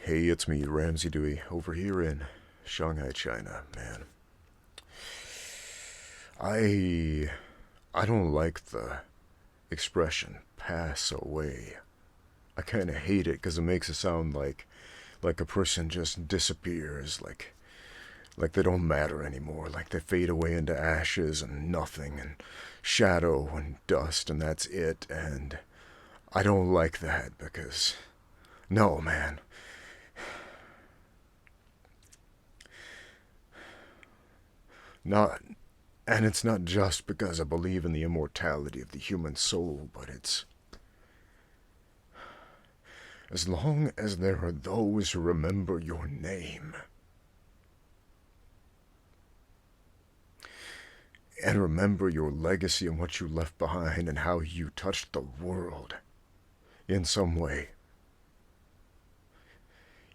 Hey, it's me, Ramsey Dewey, over here in Shanghai, China, man. I don't like the expression pass away. I kind of hate it because it makes it sound like a person just disappears, like they don't matter anymore, like they fade away into ashes and nothing and shadow and dust and that's it. And I don't like that because no, man. Not, and it's not just because I believe in the immortality of the human soul, but it's as long as there are those who remember your name and remember your legacy and what you left behind and how you touched the world in some way.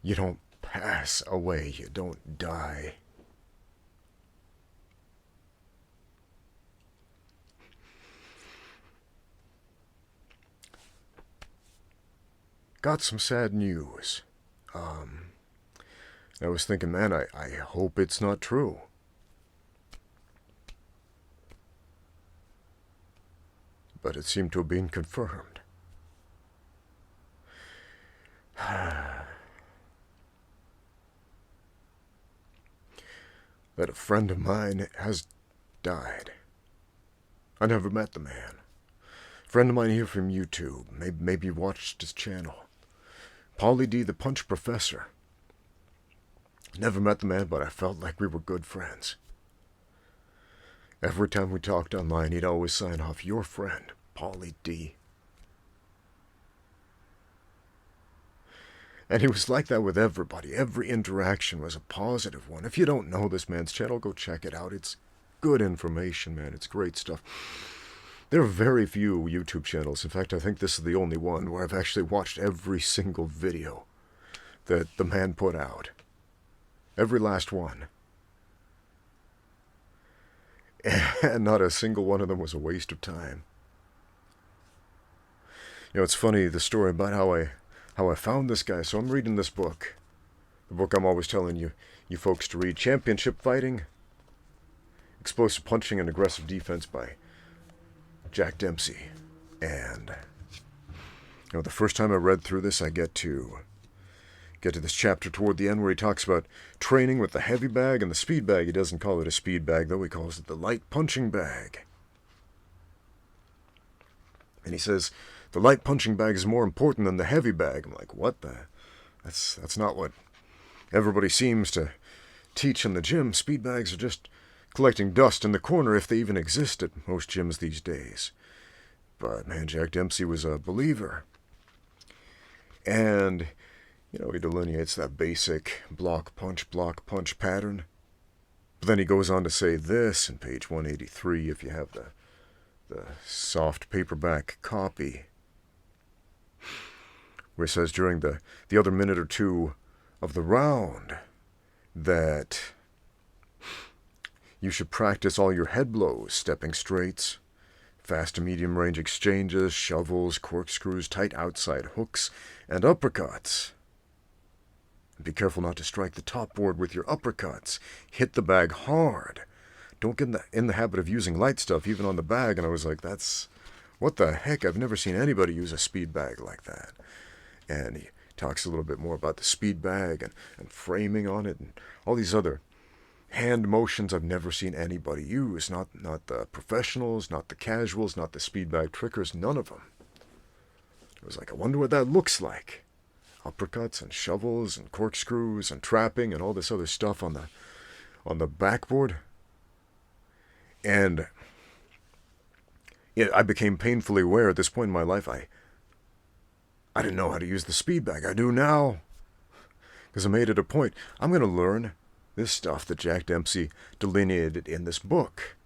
You don't pass away, you don't die. Got some sad news. I was thinking, man, I hope it's not true. But it seemed to have been confirmed. That a friend of mine has died. I never met the man. Friend of mine here from YouTube. Maybe you watched his channel. Paulie D, the Punch Professor. Never met the man, but I felt like we were good friends. Every time we talked online, he'd always sign off, your friend, Paulie D. And he was like that with everybody. Every interaction was a positive one. If you don't know this man's channel, go check it out. It's good information, man. It's great stuff. There are very few YouTube channels. In fact, I think this is the only one where I've actually watched every single video that the man put out. Every last one. And not a single one of them was a waste of time. You know, it's funny, the story about how I found this guy. So I'm reading this book. The book I'm always telling you folks to read. Championship Fighting, Explosive Punching and Aggressive Defense by Jack Dempsey. And you know, the first time I read through this, I get to this chapter toward the end where he talks about training with the heavy bag and the speed bag. He doesn't call it a speed bag, though. He calls it the light punching bag. And he says, the light punching bag is more important than the heavy bag. I'm like, what the? That's not what everybody seems to teach in the gym. Speed bags are just collecting dust in the corner, if they even exist at most gyms these days. But man, Jack Dempsey was a believer. And you know, he delineates that basic block punch pattern. But then he goes on to say this in page 183, if you have the soft paperback copy, where he says during the other minute or two of the round that you should practice all your head blows, stepping straights, fast to medium range exchanges, shovels, corkscrews, tight outside hooks, and uppercuts. Be careful not to strike the top board with your uppercuts. Hit the bag hard. Don't get in the habit of using light stuff, even on the bag. And I was like, what the heck? I've never seen anybody use a speed bag like that. And he talks a little bit more about the speed bag and framing on it and all these other hand motions I've never seen anybody use. Not the professionals, not the casuals, not the speed bag trickers, none of them. I was like, I wonder what that looks like. Uppercuts and shovels and corkscrews and trapping and all this other stuff on the backboard. And yeah, I became painfully aware at this point in my life I didn't know how to use the speed bag. I do now. Because I made it a point. I'm going to learn this stuff that Jack Dempsey delineated in this book.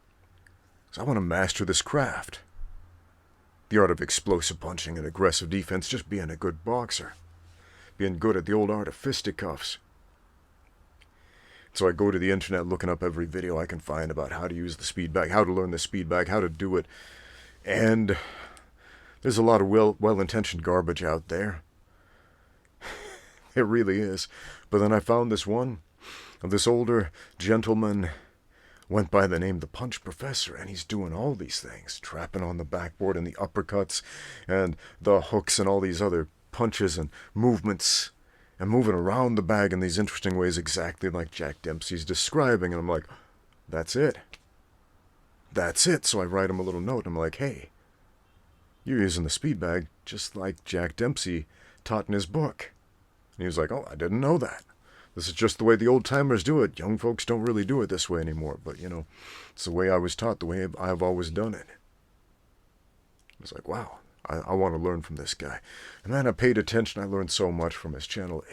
So I want to master this craft. The art of explosive punching and aggressive defense, just being a good boxer. Being good at the old art of fisticuffs. So I go to the internet looking up every video I can find about how to use the speed bag, how to learn the speed bag, how to do it. And there's a lot of well-intentioned garbage out there. It really is. But then I found this one of this older gentleman, went by the name the Punch Professor, and he's doing all these things, trapping on the backboard and the uppercuts and the hooks and all these other punches and movements and moving around the bag in these interesting ways, exactly like Jack Dempsey's describing. And I'm like, that's it. That's it. So I write him a little note. I'm like, hey, you're using the speed bag just like Jack Dempsey taught in his book. And he was like, oh, I didn't know that. This is just the way the old timers do it. Young folks don't really do it this way anymore. But, you know, it's the way I was taught, the way I've always done it. I was like, wow, I want to learn from this guy. And then I paid attention. I learned so much from his channel.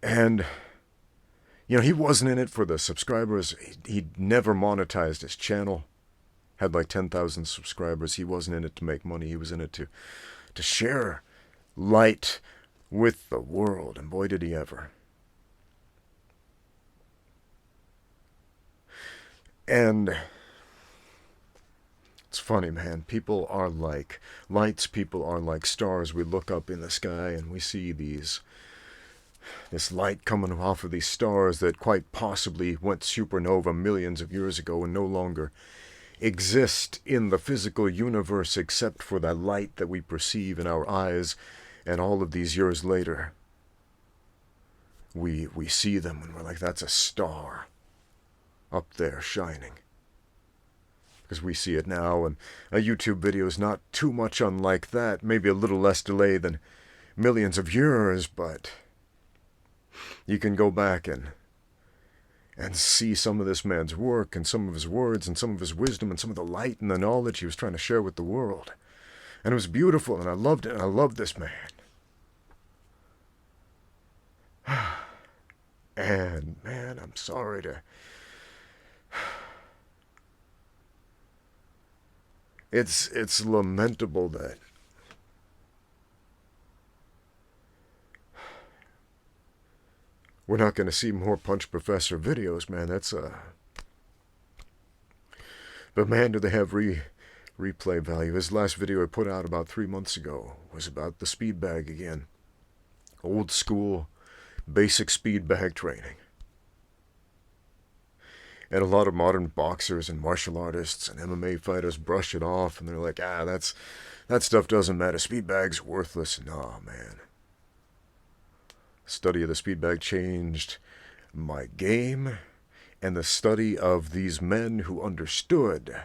And, you know, he wasn't in it for the subscribers. He never monetized his channel. Had like 10,000 subscribers. He wasn't in it to make money. He was in it to share light with the world, and boy did he ever. And it's funny, man, people are like lights, people are like stars. We look up in the sky and we see this light coming off of these stars that quite possibly went supernova millions of years ago and no longer exist in the physical universe except for the light that we perceive in our eyes. And all of these years later, we see them and we're like, that's a star up there shining. Because we see it now, and a YouTube video is not too much unlike that, maybe a little less delay than millions of years, but you can go back and see some of this man's work and some of his words and some of his wisdom and some of the light and the knowledge he was trying to share with the world. And it was beautiful, and I loved it, and I loved this man. And, man, I'm sorry to... It's lamentable that we're not going to see more Punch Professor videos, man. But, man, do they have replay value. His last video I put out about 3 months ago was about the speed bag again. Old school, basic speed bag training. And a lot of modern boxers and martial artists and MMA fighters brush it off, and they're like, that stuff doesn't matter. Speed bag's worthless. Nah, man. Study of the speed bag changed my game, and the study of these men who understood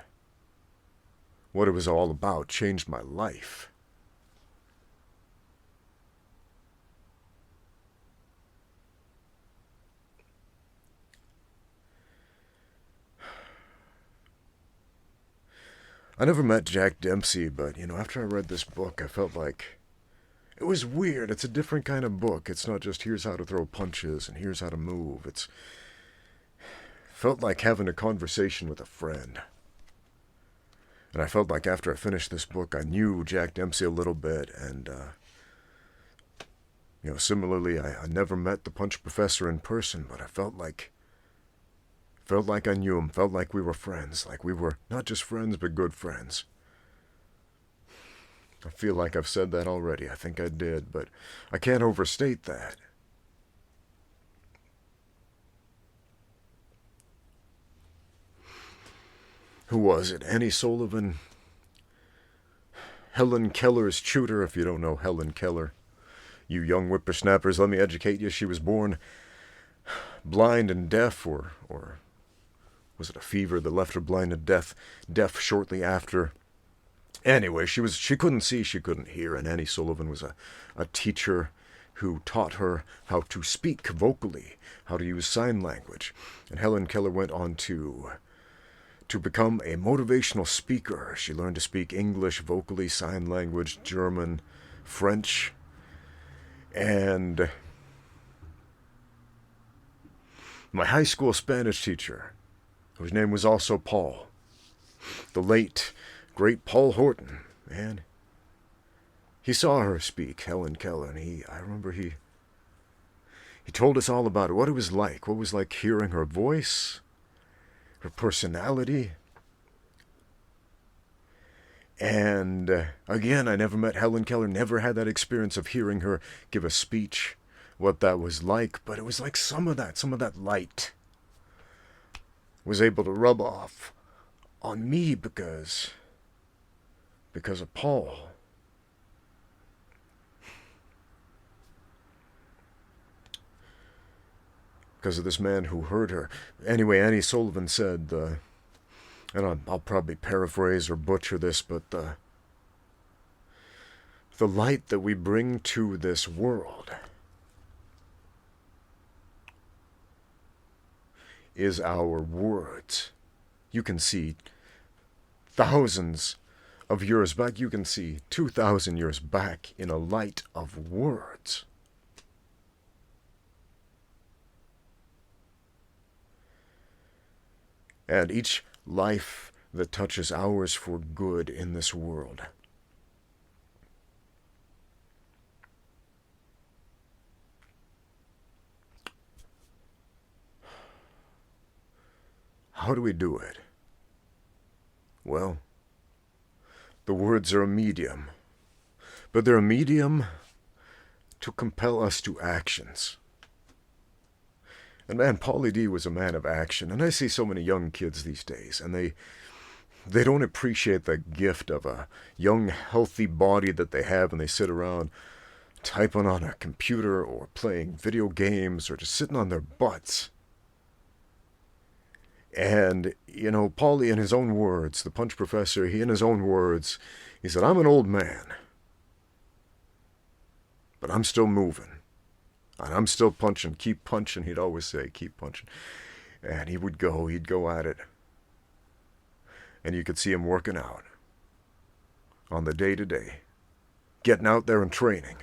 what it was all about changed my life. I never met Jack Dempsey, but, you know, after I read this book, I felt like it was weird. It's a different kind of book. It's not just here's how to throw punches and here's how to move. It felt like having a conversation with a friend. And I felt like after I finished this book, I knew Jack Dempsey a little bit. And, you know, similarly, I never met the Punch Professor in person, but I felt like I knew him, felt like we were friends, like we were not just friends, but good friends. I feel like I've said that already. I think I did, but I can't overstate that. Who was it? Annie Sullivan? Helen Keller's tutor, if you don't know Helen Keller. You young whippersnappers, let me educate you. She was born blind and deaf, or was it a fever that left her blind and deaf shortly after? Anyway, she couldn't see, she couldn't hear, and Annie Sullivan was a teacher who taught her how to speak vocally, how to use sign language. And Helen Keller went on to become a motivational speaker. She learned to speak English vocally, sign language, German, French, and my high school Spanish teacher, whose name was also Paul, the late, great Paul Horton, man. He saw her speak, Helen Keller, and I remember he told us all about it, what it was like hearing her voice, her personality. And again, I never met Helen Keller, never had that experience of hearing her give a speech, what that was like, but it was like some of that light was able to rub off on me because of Paul. Because of this man who heard her. Anyway, Annie Sullivan said, and I'll probably paraphrase or butcher this, but the light that we bring to this world is our words. You can see thousands of years back. You can see 2,000 years back in a light of words. And each life that touches ours for good in this world how do we do it? Well, the words are a medium, but they're a medium to compel us to actions. And man, Paulie D was a man of action. And I see so many young kids these days, and they don't appreciate the gift of a young, healthy body that they have, and they sit around typing on a computer or playing video games or just sitting on their butts. And, you know, Paulie, in his own words, the Punch Professor, he in his own words, he said, I'm an old man, but I'm still moving. And I'm still punching, keep punching, he'd always say, keep punching. And he'd go at it. And you could see him working out on the day-to-day, getting out there and training,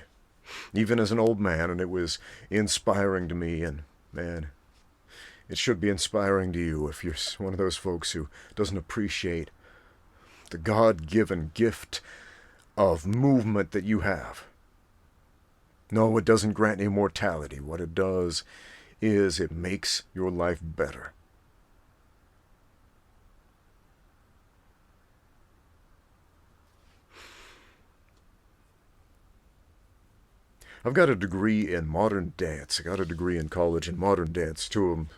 even as an old man, and it was inspiring to me. And man, it should be inspiring to you if you're one of those folks who doesn't appreciate the God-given gift of movement that you have. No, it doesn't grant immortality. What it does is it makes your life better. I've got a degree in modern dance. I got a degree in college in modern dance, two of them.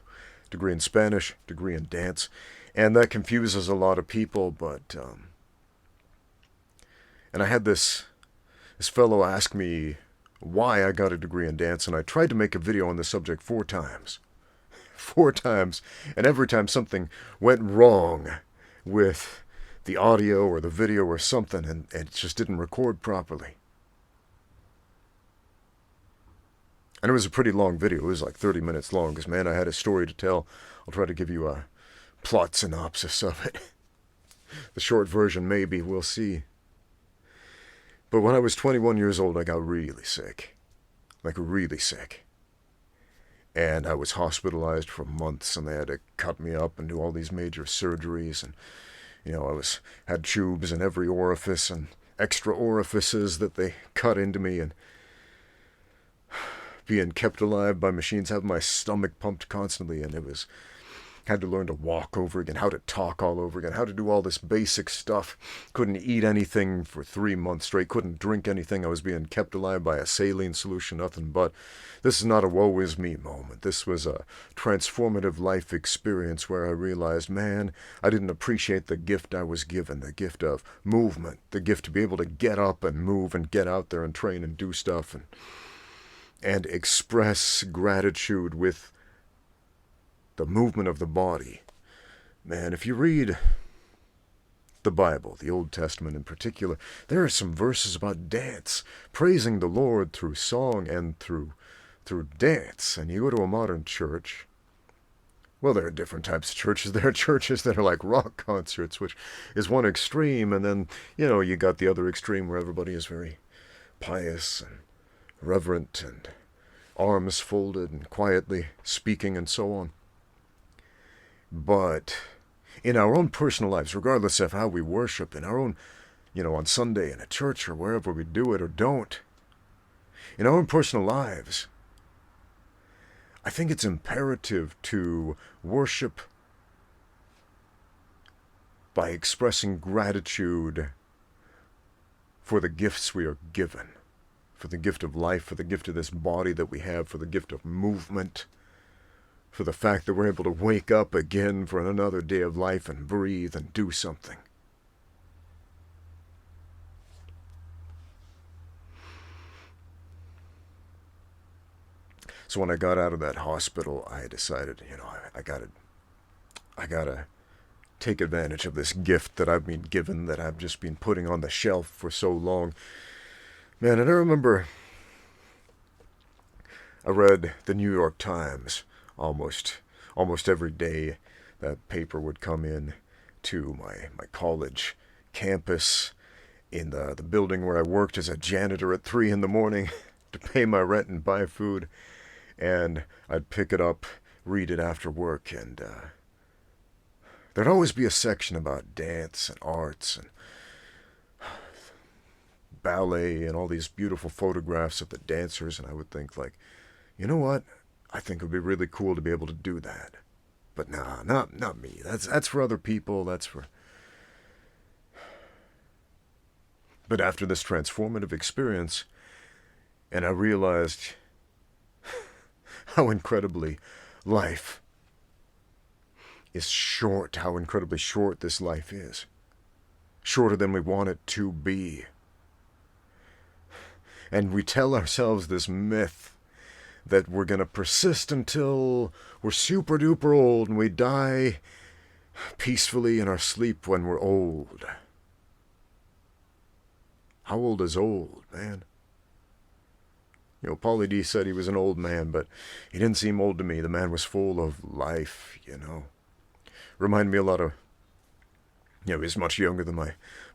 Degree in Spanish, degree in dance. And that confuses a lot of people, but... and I had this fellow ask me why I got a degree in dance, and I tried to make a video on the subject 4 times. 4 times, and every time something went wrong with the audio or the video or something, and it just didn't record properly. And it was a pretty long video. It was like 30 minutes long, because, man, I had a story to tell. I'll try to give you a plot synopsis of it. The short version, maybe. We'll see. But when I was 21 years old, I got really sick. Like, really sick. And I was hospitalized for months, and they had to cut me up and do all these major surgeries. And, you know, had tubes in every orifice and extra orifices that they cut into me, and being kept alive by machines, having my stomach pumped constantly, and had to learn to walk over again, how to talk all over again, how to do all this basic stuff. Couldn't eat anything for 3 months straight, couldn't drink anything. I was being kept alive by a saline solution, nothing but. This is not a woe is me moment. This was a transformative life experience where I realized, man, I didn't appreciate the gift I was given, the gift of movement, the gift to be able to get up and move and get out there and train and do stuff and express gratitude with the movement of the body. Man, if you read the Bible, the Old Testament in particular, there are some verses about dance, praising the Lord through song and through dance. And you go to a modern church, well, there are different types of churches. There are churches that are like rock concerts, which is one extreme, and then, you know, you got the other extreme where everybody is very pious and reverent and arms folded and quietly speaking and so on. But in our own personal lives, regardless of how we worship, in our own, you know, on Sunday in a church or wherever we do it or don't, in our own personal lives, I think it's imperative to worship by expressing gratitude for the gifts we are given, for the gift of life, for the gift of this body that we have, for the gift of movement, for the fact that we're able to wake up again for another day of life and breathe and do something. So when I got out of that hospital, I decided, I gotta take advantage of this gift that I've been given, that I've just been putting on the shelf for so long. Man, and I remember I read the New York Times almost every day. That paper would come in to my college campus in the building where I worked as a janitor at 3 a.m. to pay my rent and buy food. And I'd pick it up, read it after work, and there'd always be a section about dance and arts and ballet and all these beautiful photographs of the dancers, and I would think, like, you know what? I think it would be really cool to be able to do that. But nah, not me. That's for other people. But after this transformative experience, and I realized how incredibly life is short, how incredibly short this life is. Shorter than we want it to be. And we tell ourselves this myth that we're going to persist until we're super duper old and we die peacefully in our sleep when we're old. How old is old, man? Paulie D said he was an old man, but he didn't seem old to me. The man was full of life, Reminded me a lot of, he was much younger than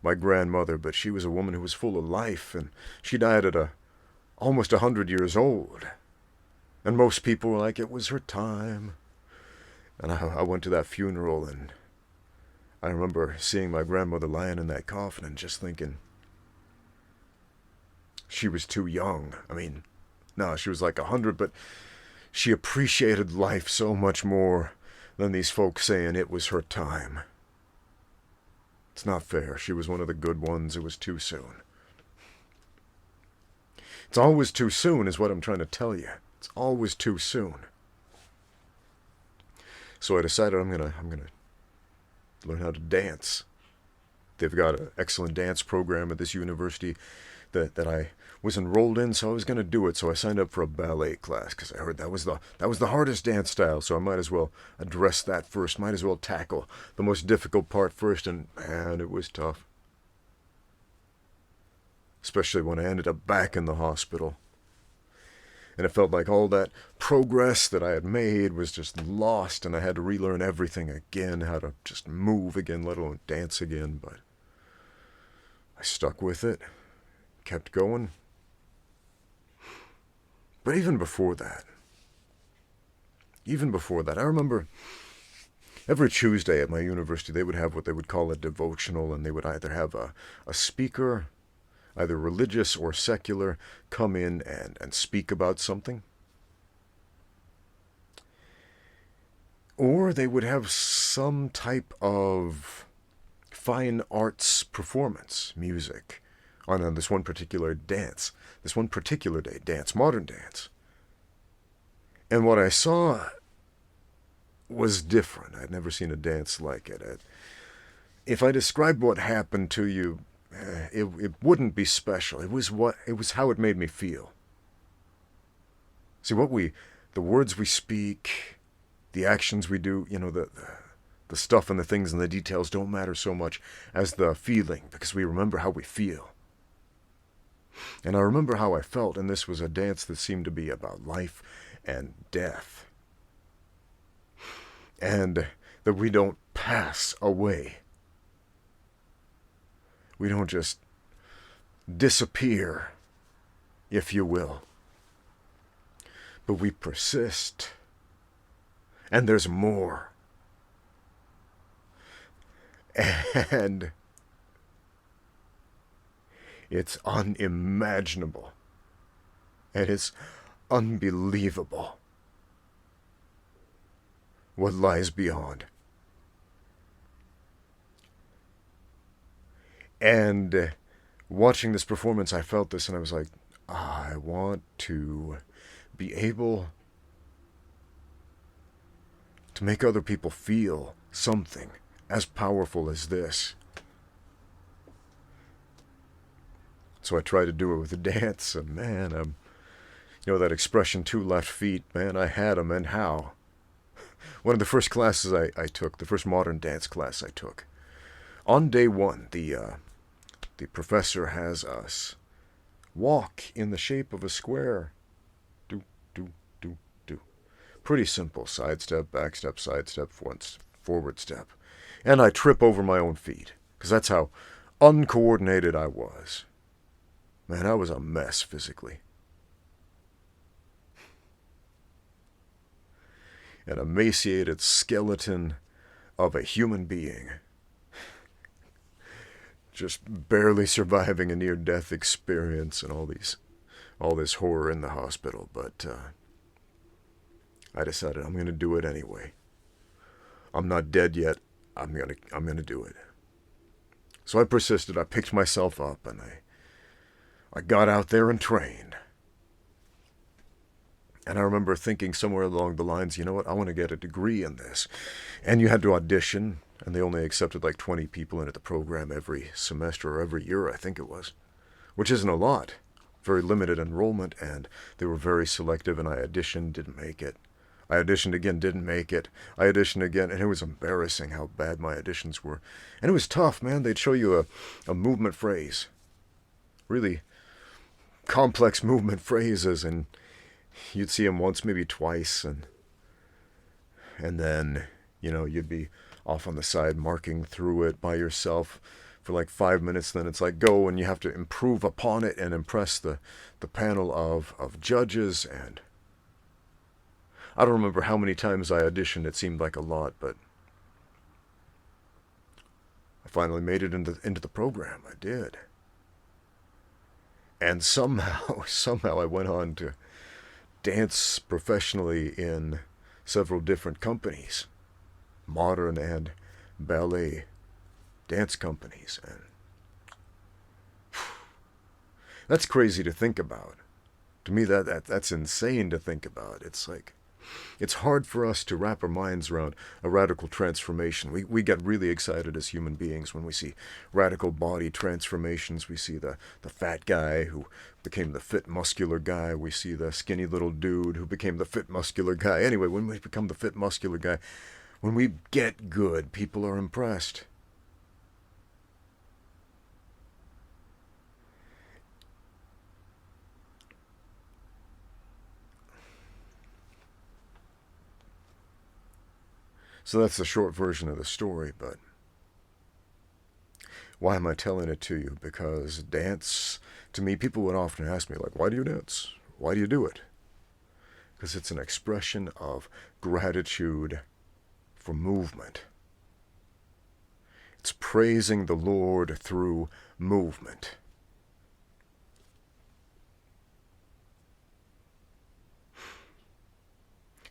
my grandmother, but she was a woman who was full of life, and she died at almost 100 years old. And most people were like, it was her time. And I went to that funeral, and I remember seeing my grandmother lying in that coffin and just thinking, she was too young. I mean, no, she was like 100, but she appreciated life so much more than these folks saying it was her time. It's not fair. She was one of the good ones. It was too soon. It's always too soon is what I'm trying to tell you. It's always too soon. So I decided I'm gonna learn how to dance. They've got an excellent dance program at this university that I was enrolled in, so I was going to do it. So I signed up for a ballet class because I heard that was the hardest dance style. So I might as well address that first. Might as well tackle the most difficult part first. And man, it was tough, especially when I ended up back in the hospital. And it felt like all that progress that I had made was just lost, and I had to relearn everything again, how to just move again, let alone dance again. But I stuck with it, kept going. But even before that, I remember every Tuesday at my university, they would have what they would call a devotional, and they would either have a speaker, either religious or secular, come in and speak about something. Or they would have some type of fine arts performance, music, on this one particular day, modern dance. And what I saw was different. I'd never seen a dance like it. If I described what happened to you, it wouldn't be special. It was how it made me feel. See, the words we speak, the actions we do, the stuff and the things and the details don't matter so much as the feeling, because we remember how we feel. And I remember how I felt, and this was a dance that seemed to be about life and death. And that we don't pass away. We don't just disappear, if you will. But we persist. And there's more. And it's unimaginable. And it's unbelievable what lies beyond. And watching this performance, I felt this and I was like, I want to be able to make other people feel something as powerful as this. So I tried to do it with a dance, and man, that expression, 2 left feet, man, I had 'em, and how. One of the first classes I took, the first modern dance class I took, on day 1, the professor has us walk in the shape of a square. Do, do, do, do. Pretty simple. Side step, back step, side step, forward step. And I trip over my own feet, because that's how uncoordinated I was. Man, I was a mess physically. An emaciated skeleton of a human being, just barely surviving a near-death experience and all this horror in the hospital. But I decided I'm gonna do it anyway. I'm not dead yet. I'm gonna do it. So I persisted. I picked myself up and I got out there and trained. And I remember thinking somewhere along the lines, you know what, I want to get a degree in this. And you had to audition, and they only accepted like 20 people into the program every semester or every year, I think it was, which isn't a lot. Very limited enrollment, and they were very selective, and I auditioned, didn't make it. I auditioned again, didn't make it. I auditioned again, and it was embarrassing how bad my auditions were. And it was tough, man. They'd show you a movement phrase, really complex movement phrases, and you'd see them once, maybe twice, and then, you'd be off on the side marking through it by yourself for like 5 minutes. Then it's like, go, and you have to improve upon it and impress the panel of judges. And I don't remember how many times I auditioned. It seemed like a lot, but I finally made it into the program. I did. And somehow I went on to dance professionally in several different companies, modern and ballet dance companies, and that's crazy to think about. To me, that's insane to think about. It's like, it's hard for us to wrap our minds around a radical transformation. We get really excited as human beings when we see radical body transformations. We see the fat guy who became the fit, muscular guy. We see the skinny little dude who became the fit, muscular guy. Anyway, when we become the fit, muscular guy, when we get good, people are impressed. So that's the short version of the story, but why am I telling it to you? Because dance, to me, people would often ask me, like, why do you dance? Why do you do it? Because it's an expression of gratitude for movement. It's praising the Lord through movement.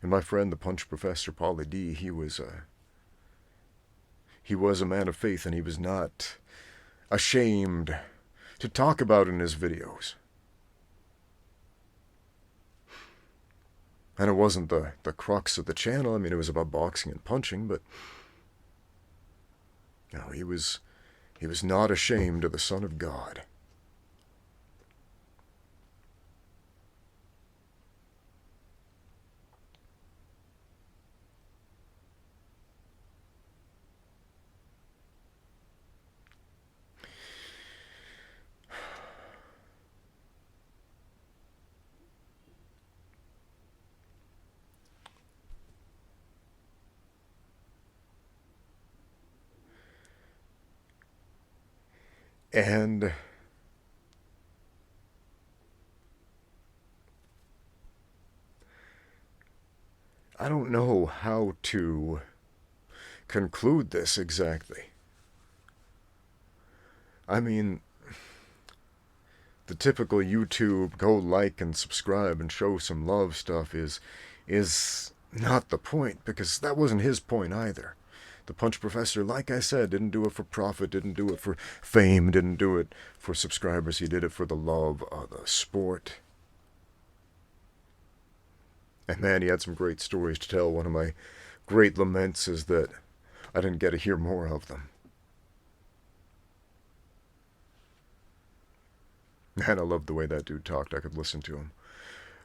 And my friend, the punch professor, Paulie D, he was a man of faith, and he was not ashamed to talk about it in his videos. And it wasn't the crux of the channel. I mean, it was about boxing and punching, but he was not ashamed of the Son of God. And I don't know how to conclude this exactly. I mean, the typical YouTube go like and subscribe and show some love stuff is not the point, because that wasn't his point either. The Punch Professor, like I said, didn't do it for profit, didn't do it for fame, didn't do it for subscribers. He did it for the love of the sport. And man, he had some great stories to tell. One of my great laments is that I didn't get to hear more of them. Man, I loved the way that dude talked. I could listen to him.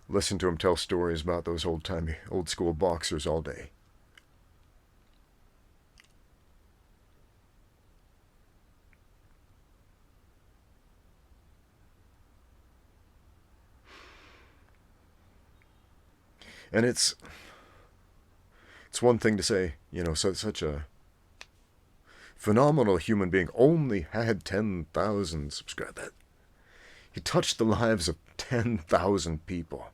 Listen to him tell stories about those old-timey, old-school boxers all day. And it's one thing to say, such a phenomenal human being only had 10,000 subscribers. He touched the lives of 10,000 people.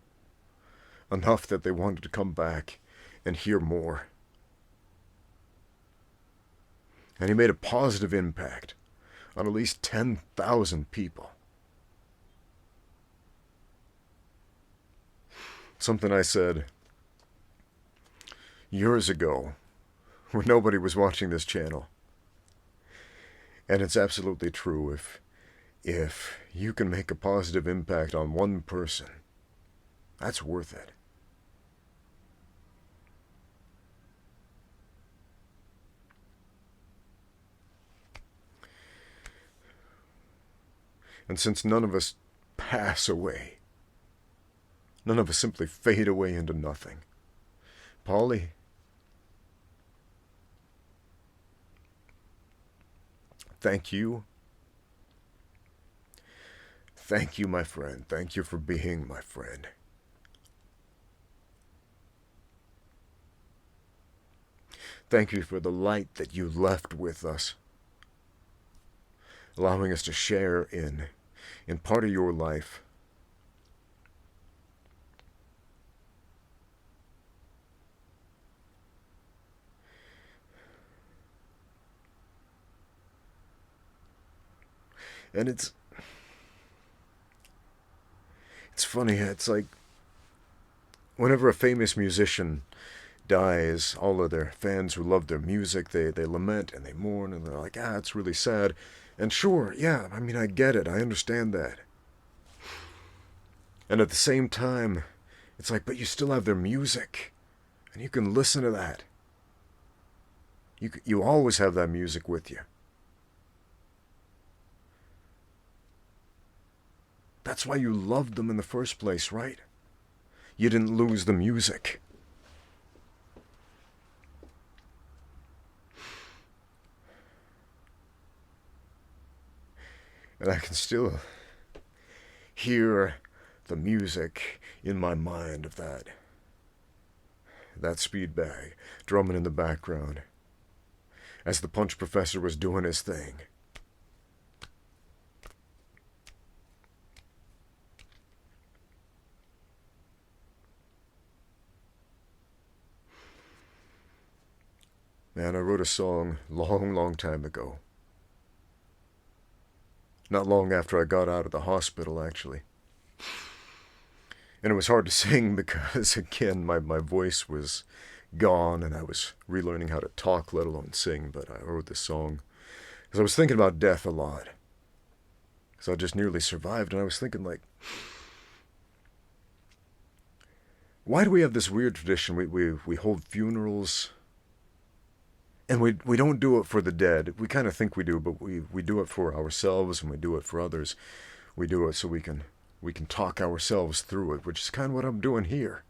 Enough that they wanted to come back and hear more. And he made a positive impact on at least 10,000 people. Something I said years ago when nobody was watching this channel. And it's absolutely true. If you can make a positive impact on one person, that's worth it. And since none of us pass away, none of us simply fade away into nothing, Paulie, thank you. Thank you, my friend. Thank you for being my friend. Thank you for the light that you left with us, allowing us to share in part of your life. And it's funny, it's like whenever a famous musician dies, all of their fans who love their music, they lament and they mourn and they're like, it's really sad. And sure, yeah, I mean, I get it, I understand that. And at the same time, it's like, but you still have their music, and you can listen to that. You always have that music with you. That's why you loved them in the first place, right? You didn't lose the music. And I can still hear the music in my mind of that speed bag drumming in the background as the Punch Professor was doing his thing. Man, I wrote a song long time ago. Not long after I got out of the hospital, actually. And it was hard to sing because, again, my voice was gone and I was relearning how to talk, let alone sing. But I wrote this song because I was thinking about death a lot. Because I just nearly survived, and I was thinking, like, why do we have this weird tradition? We hold funerals, and we don't do it for the dead. We kind of think we do, but we do it for ourselves, and we do it for others. We do it so we can talk ourselves through it, which is kind of what I'm doing here.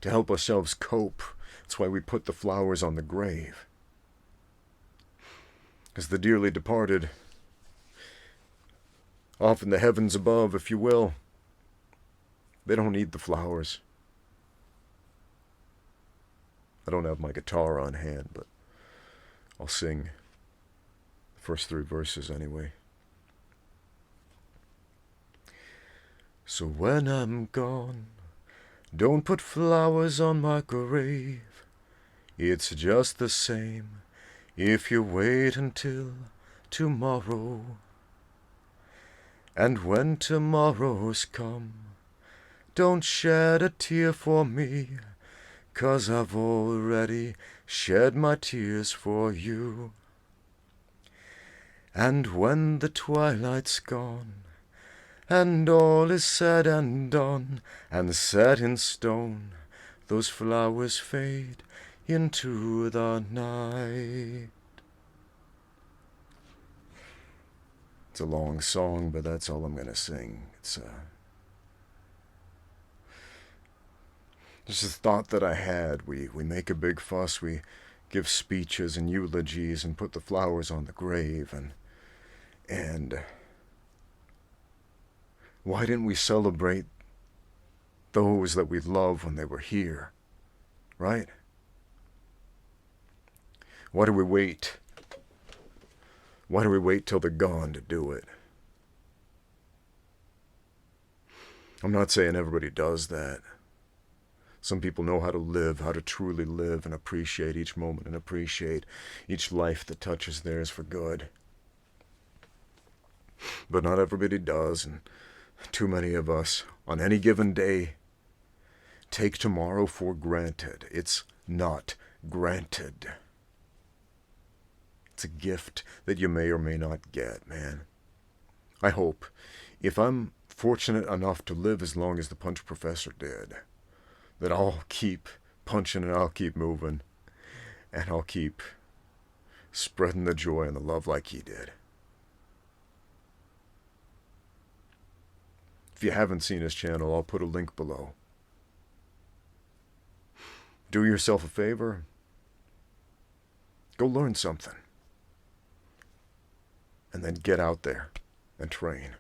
To help ourselves cope. That's why we put the flowers on the grave. Because the dearly departed, off in the heavens above, if you will, they don't need the flowers. I don't have my guitar on hand, but I'll sing the first 3 verses anyway. So when I'm gone, don't put flowers on my grave. It's just the same if you wait until tomorrow. And when tomorrow's come, don't shed a tear for me, 'cause I've already shed my tears for you. And when the twilight's gone, and all is said and done, and set in stone, those flowers fade into the night. It's a long song, but that's all I'm gonna sing. It's just a thought that I had. We make a big fuss, we give speeches and eulogies and put the flowers on the grave, and why didn't we celebrate those that we love when they were here, right? Why do we wait? Why do we wait till they're gone to do it? I'm not saying everybody does that. Some people know how to live, how to truly live and appreciate each moment and appreciate each life that touches theirs for good. But not everybody does, and too many of us, on any given day, take tomorrow for granted. It's not granted. It's a gift that you may or may not get, man. I hope, if I'm fortunate enough to live as long as the Punch Professor did, that I'll keep punching and I'll keep moving, and I'll keep spreading the joy and the love like he did. If you haven't seen his channel, I'll put a link below. Do yourself a favor. Go learn something. And then get out there and train.